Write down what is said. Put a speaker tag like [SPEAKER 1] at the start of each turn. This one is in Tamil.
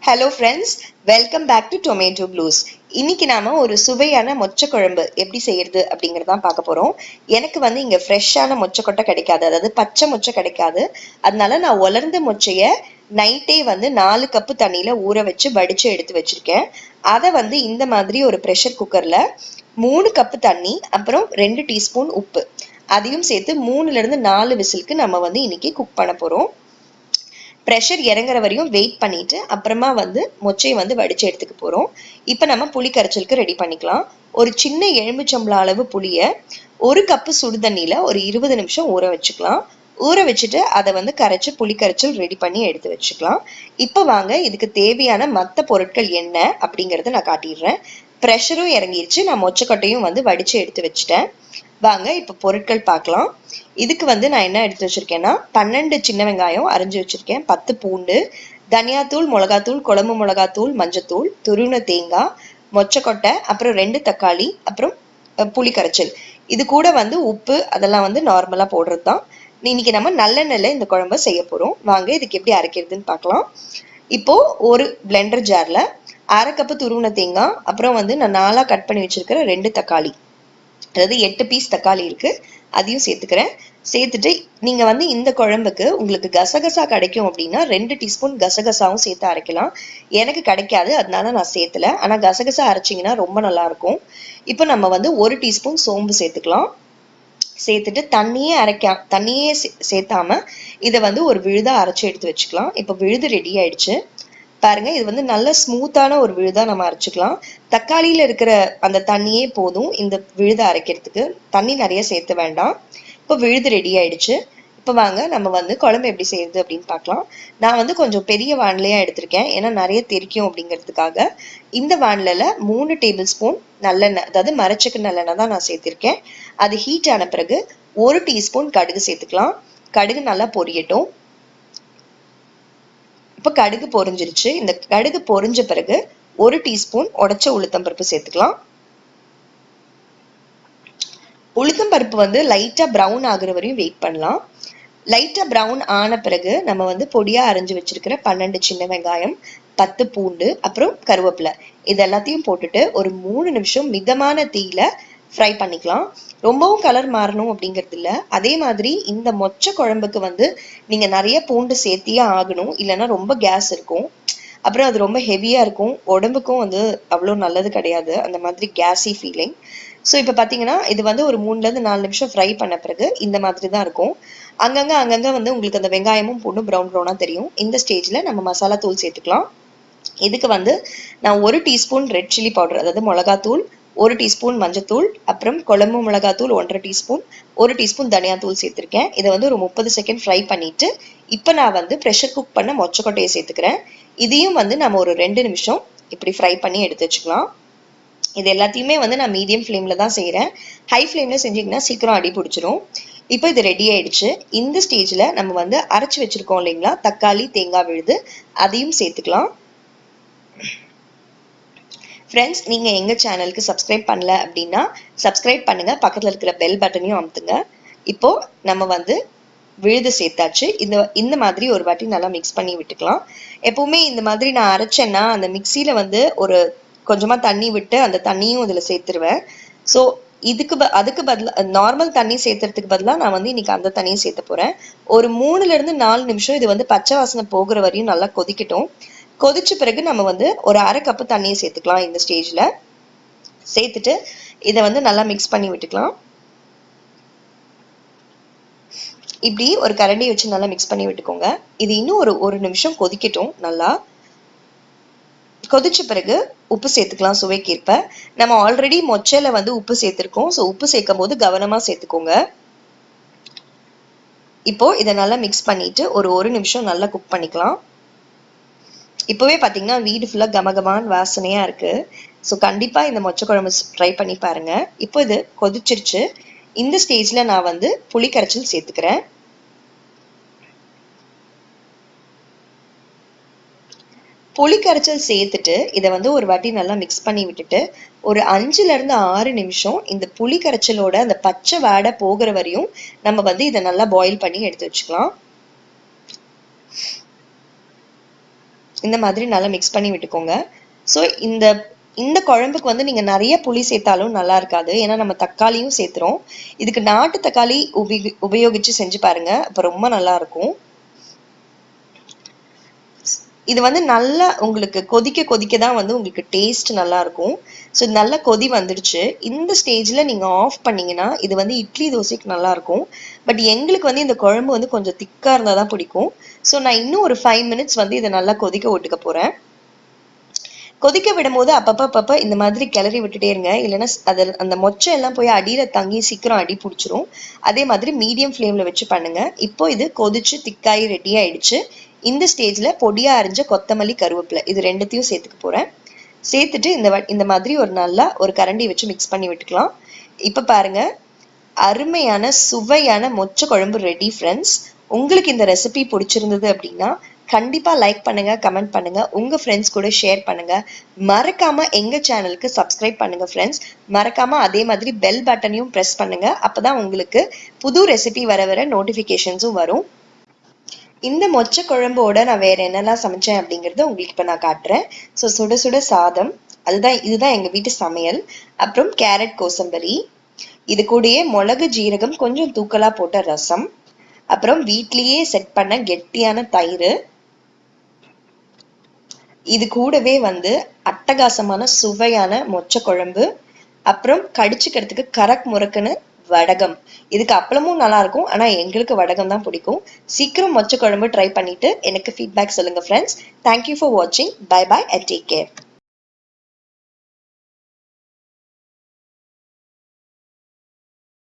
[SPEAKER 1] Hello friends, welcome back to Tomato Blues. இன்னைக்கு நாம ஒரு சுவையான மொச்சை குழம்பு எப்படி செய்யறது அப்படிங்கறத பார்க்க போறோம். எனக்கு இங்க ஃப்ரெஷ்ஷான மொச்சைக்கொட்டை கிடைக்காது, அதாவது பச்சை மொச்சை கிடைக்காது. அதனால நான் உலர்ந்த மொச்சைய நைட்டே 4 கப்பு தண்ணியில ஊற வச்சு வடிச்சு எடுத்து வச்சிருக்கேன். அதை இந்த மாதிரி ஒரு ப்ரெஷர் குக்கர்ல 3 கப்பு தண்ணி அப்புறம் 2 டீஸ்பூன் உப்பு அதையும் சேர்த்து 3ல இருந்து 4 விசிலுக்கு நம்ம இன்னைக்கு குக் பண்ண போறோம். ப்ரெஷர் இறங்குற வரையும் வெயிட் பண்ணிட்டு அப்புறமா மொச்சையை வடிச்சு எடுத்துக்க போறோம். இப்போ நம்ம புளி கரைச்சலுக்கு ரெடி பண்ணிக்கலாம். ஒரு சின்ன எலுமிச்சம்பழம் அளவு புளியை 1 கப்பு சுடு தண்ணியில ஒரு 20 நிமிஷம் ஊற வச்சுக்கலாம். ஊற வச்சுட்டு அதை கரைச்சு புளி கரைச்சல் ரெடி பண்ணி எடுத்து வச்சுக்கலாம். இப்போ வாங்க இதுக்கு தேவையான மற்ற பொருட்கள் என்ன அப்படிங்கறத நான் காட்டிடுறேன். ப்ரெஷரும் இறங்கிருச்சு, நான் மொச்சக்கொட்டையும் வடிச்சு எடுத்து வச்சுட்டேன். வாங்க இப்ப பொருட்கள் பார்க்கலாம். இதுக்கு நான் என்ன எடுத்து வச்சிருக்கேன்னா 12 சின்ன வெங்காயம் அரைஞ்சு வச்சிருக்கேன், 10 பூண்டு, தனியாத்தூள், மிளகாத்தூள், குழம்பு மிளகாத்தூள், மஞ்சத்தூள், துருவின தேங்காய், மொச்சக்கொட்டை, அப்புறம் 2 தக்காளி, அப்புறம் புளி கரைச்சல். இது கூட உப்பு அதெல்லாம் நார்மலா போடுறதுதான். இன்னைக்கு நம்ம நல்லெண்ணெய்ல இந்த குழம்பை செய்ய போறோம். வாங்க இதுக்கு எப்படி அரைக்கிறதுன்னு பார்க்கலாம். இப்போ ஒரு பிளெண்டர் ஜார்ல 1/2 கப்பு துருவின தேங்காய், அப்புறம் நான் 4 கட் பண்ணி வச்சிருக்கிற 2 தக்காளி, அதாவது 8 பீஸ் தக்காளி இருக்கு, அதையும் சேர்த்துக்கிறேன். சேர்த்துட்டு நீங்க இந்த குழம்புக்கு உங்களுக்கு கசகசா கிடைக்கும் அப்படின்னா 2 டீஸ்பூன் கசகசாவும் சேர்த்து அரைக்கலாம். எனக்கு கிடைக்காது, அதனால நான் சேர்த்துல. ஆனா கசகசா அரைச்சிங்கன்னா ரொம்ப நல்லா இருக்கும். இப்போ நம்ம 1 டீஸ்பூன் சோம்பு சேர்த்துக்கலாம். சேர்த்துட்டு தண்ணியே சேர்த்தாம இதை ஒரு விழுதா அரைச்சு எடுத்து வச்சுக்கலாம். இப்போ விழுது ரெடி ஆயிடுச்சு பாருங்க. இது நல்ல ஸ்மூத்தான ஒரு விழுதா நம்ம அரைச்சுக்கலாம். தக்காளியில இருக்கிற அந்த தண்ணியே போதும் இந்த விழுத அரைக்கிறதுக்கு, தண்ணி நிறைய சேர்த்து வேண்டாம். இப்போ விழுது ரெடி ஆயிடுச்சு. இப்போ வாங்க நம்ம குழம்பு எப்படி செய்யறது அப்படின்னு பார்க்கலாம். நான் கொஞ்சம் பெரிய வானிலையா எடுத்திருக்கேன், ஏன்னா நிறைய தெரிக்கும் அப்படிங்கிறதுக்காக. இந்த வானிலையில 3 டேபிள் ஸ்பூன் நல்லெண்ணெய், அதாவது மரச்செக்கு நல்லெண்ணெய் தான் நான் சேர்த்திருக்கேன். அது ஹீட் ஆன பிறகு 1 டீஸ்பூன் கடுகு சேர்த்துக்கலாம். கடுகு நல்லா பொரியட்டும். இப்போ கடுகு பொரிஞ்சிருச்சு. இந்த கடுகு பொரிஞ்ச பிறகு 1 டீஸ்பூன் உடைச்ச உளுத்தம்பருப்பு சேர்த்துக்கலாம். உளுத்தம்பருப்பு லைட்டா ப்ரௌன் ஆகுற வரையும் வெயிட் பண்ணலாம். லைட்டா ப்ரௌன் ஆன பிறகு நம்ம பொடியா அரைஞ்சு வச்சிருக்கிற 12 சின்ன வெங்காயம், 10 பூண்டு, அப்புறம் கருவேப்பிலை, இது எல்லாத்தையும் போட்டுட்டு ஒரு 3 நிமிஷம் மிதமான தீயில ஃப்ரை பண்ணிக்கலாம். ரொம்பவும் கலர் மாறணும் அப்படிங்கிறது இல்லை. அதே மாதிரி இந்த மொச்சை குழம்புக்கு நீங்க நிறைய பூண்டு சேர்த்தியே ஆகணும், இல்லைன்னா ரொம்ப கேஸ் இருக்கும், அப்புறம் அது ரொம்ப ஹெவியா இருக்கும், உடம்புக்கும் அவ்வளோ நல்லது கிடையாது, அந்த மாதிரி கேஸி ஃபீலிங். ஸோ இப்போ பார்த்தீங்கன்னா இது ஒரு 3ல இருந்து 4 நிமிஷம் ஃப்ரை பண்ண பிறகு இந்த மாதிரி தான் இருக்கும். அங்கங்க உங்களுக்கு அந்த வெங்காயமும் பூண்டும் ப்ரௌன் ப்ரௌனா தெரியும். இந்த ஸ்டேஜ்ல நம்ம மசாலா தூள் சேர்த்துக்கலாம். இதுக்கு நான் 1 டீஸ்பூன் ரெட் சில்லி பவுடர், அதாவது மிளகாத்தூள், 1 டீஸ்பூன் மஞ்சத்தூள், அப்புறம் குழம்பு மிளகாத்தூள் 1/2 டீஸ்பூன், 1 டீஸ்பூன் தனியாத்தூள் சேர்த்திருக்கேன். இதை ஒரு 30 செகண்ட் ஃப்ரை பண்ணிட்டு இப்போ நான் ப்ரெஷர் குக் பண்ண மொச்சக்கொட்டையை சேர்த்துக்கிறேன். இதையும் நம்ம ஒரு 2 நிமிஷம் இப்படி ஃப்ரை பண்ணி எடுத்து வச்சுக்கலாம். இது எல்லாத்தையுமே நான் மீடியம் ஃப்ளேம்ல தான் செய்யறேன். ஹை ஃப்ளேம்ல செஞ்சீங்கன்னா சீக்கிரம் அடி பிடிச்சிரும். இப்போ இது ரெடி ஆயிடுச்சு. இந்த ஸ்டேஜ்ல நம்ம அரைச்சு வச்சிருக்கோம் இல்லைங்களா தக்காளி தேங்காய் விழுது, அதையும் சேர்த்துக்கலாம். ஃப்ரெண்ட்ஸ், நீங்க எங்க சேனலுக்கு சப்ஸ்கிரைப் பண்ணல அப்படின்னா சப்ஸ்கிரைப் பண்ணுங்க, பக்கத்துல இருக்கிற பெல் பட்டனையும் அமுத்துங்க. இப்போ நம்ம விழுது சேர்த்தாச்சு. இந்த மாதிரி ஒரு வாட்டி நல்லா மிக்ஸ் பண்ணி விட்டுக்கலாம். எப்பவுமே இந்த மாதிரி நான் அரைச்சேன்னா அந்த மிக்சியில ஒரு கொஞ்சமா தண்ணி விட்டு அந்த தண்ணியும் இதுல சேர்த்துருவேன். ஸோ அதுக்கு பதிலாக நார்மல் தண்ணி சேர்த்துறதுக்கு பதிலாக நான் இன்னைக்கு அந்த தண்ணியை சேர்த்த போறேன். ஒரு 3ல இருந்து 4 நிமிஷம் இது பச்சை வாசனை போகிற வரையும் நல்லா கொதிக்கட்டும். கொதிச்ச பிறகு நம்ம ஒரு 1/2 கப்பு தண்ணியை சேர்த்துக்கலாம். இந்த ஸ்டேஜ்ல சேர்த்துட்டு இதை நல்லா மிக்ஸ் பண்ணி விட்டுக்கலாம். இப்படி ஒரு கரண்டி வச்சு நல்லா மிக்ஸ் பண்ணி விட்டுக்கோங்க. இது இன்னும் ஒரு நிமிஷம் கொதிக்கட்டும். நல்லா கொதிச்ச பிறகு உப்பு சேர்த்துக்கலாம் சுவைக்கேற்ப. நம்ம ஆல்ரெடி மொச்சையில உப்பு சேர்த்திருக்கோம், ஸோ உப்பு சேர்க்கும் போது கவனமா சேர்த்துக்கோங்க. இப்போ இதை நல்லா மிக்ஸ் பண்ணிட்டு ஒரு நிமிஷம் நல்லா குக் பண்ணிக்கலாம். இப்போவே பார்த்தீங்கன்னா வீடு ஃபுல்லாக கமகமான வாசனையா இருக்கு. ஸோ கண்டிப்பா இந்த மொச்சை குழம்பு ட்ரை பண்ணி பாருங்க. இப்போ இது கொதிச்சிருச்சு. இந்த ஸ்டேஜ்ல நான் புளி கரைச்சல் சேர்த்துக்கிறேன். புளி கரைச்சல் சேர்த்துட்டு இதை ஒரு வாட்டி நல்லா மிக்ஸ் பண்ணி விட்டுட்டு ஒரு 5ல இருந்து 6 நிமிஷம் இந்த புளி கரைச்சலோட அந்த பச்சை வாடை போகிற வரையும் நம்ம இதை நல்லா பாயில் பண்ணி எடுத்து வச்சுக்கலாம். இந்த மாதிரி நல்லா மிக்ஸ் பண்ணி விட்டுக்கோங்க. ஸோ இந்த இந்த குழம்புக்கு வந்து நீங்க நிறைய புளி சேர்த்தாலும் நல்லா இருக்காது. ஏன்னா நம்ம தக்காளியும் சேர்த்துறோம். இதுக்கு நாட்டு தக்காளி உபயோகிச்சு செஞ்சு பாருங்க. அப்ப ரொம்ப நல்லா இருக்கும். இது வந்து நல்லா உங்களுக்கு கொதிக்க கொதிக்க தான் வந்து உங்களுக்கு டேஸ்ட் நல்லா இருக்கும். ஸோ நல்லா கொதி வந்துடுச்சு. இந்த ஸ்டேஜ்ல நீங்க ஆஃப் பண்ணீங்கன்னா இது வந்து இட்லி தோசைக்கு நல்லா இருக்கும். பட் எங்களுக்கு வந்து இந்த குழம்பு வந்து கொஞ்சம் திக்கா இருந்தா தான் பிடிக்கும். ஸோ நான் இன்னும் ஒரு 5 மினிட்ஸ் வந்து இதை நல்லா கொதிக்க விட்டுக்க போறேன். கொதிக்க விடும்போது அப்பப்ப இந்த மாதிரி கிளறி விட்டுட்டே இருங்க. இல்லைன்னா அதில் அந்த மொச்சை எல்லாம் போய் அடியில தங்கி சீக்கிரம் அடி பிடிச்சிரும். அதே மாதிரி மீடியம் ஃப்ளேம்ல வச்சு பண்ணுங்க. இப்போ இது கொதிச்சு திக்காயி ரெடி ஆயிடுச்சு. இந்த ஸ்டேஜ்ல பொடியா அரிஞ்ச கொத்தமல்லி, கருவேப்பிலை இது ரெண்டுத்தையும் சேர்த்துக்க போறேன். சேர்த்துட்டு இந்த மாதிரி ஒரு நல்லா ஒரு கரண்டி வச்சு மிக்ஸ் பண்ணி விட்டுக்கலாம். இப்ப பாருங்க, அருமையான சுவையான மொச்சை குழம்பு ரெடி ஃப்ரெண்ட்ஸ். உங்களுக்கு இந்த ரெசிபி பிடிச்சிருந்தது அப்படின்னா கண்டிப்பா லைக் பண்ணுங்க, கமெண்ட் பண்ணுங்க, உங்க ஃப்ரெண்ட்ஸ் கூட ஷேர் பண்ணுங்க. மறக்காம எங்க சேனலுக்கு சப்ஸ்கிரைப் பண்ணுங்க ஃப்ரெண்ட்ஸ். மறக்காம அதே மாதிரி பெல் பட்டனையும் பிரஸ் பண்ணுங்க. அப்பதான் உங்களுக்கு புது ரெசிபி வர வர நோட்டிபிகேஷன்ஸும் வரும். இந்த மொச்சை குழம்போட நான் வேற என்னெல்லாம் சமைச்சேன் அப்படிங்கறத உங்களுக்கு இப்ப நான் காட்டுறேன். ஸோ சுட சுட சாதம், இதுதான் எங்க வீட்டு சமையல். அப்புறம் கேரட் கோசம்பரி, இது கூடயே மிளகு ஜீரகம் கொஞ்சம் தூக்கலா போட்ட ரசம், அப்புறம் வீட்லயே செட் பண்ண கெட்டியான தயிர், இது கூடவே வந்து அட்டகாசமான சுவையான மொச்சை குழம்பு, அப்புறம் கடிச்சுக்கிறதுக்கு கரக் முறக்குன்னு வடகம். இதுக்கு அப்பளமும் நல்லா இருக்கும். ஆனா எங்களுக்கு வடகம் தான் பிடிக்கும். சீக்கிரம் மொச்சை குழம்பு ட்ரை பண்ணிட்டு எனக்கு ஃபீட்பேக் சொல்லுங்க ஃப்ரெண்ட்ஸ். தேங்க்யூ ஃபார் வாட்சிங். Bye bye and take care.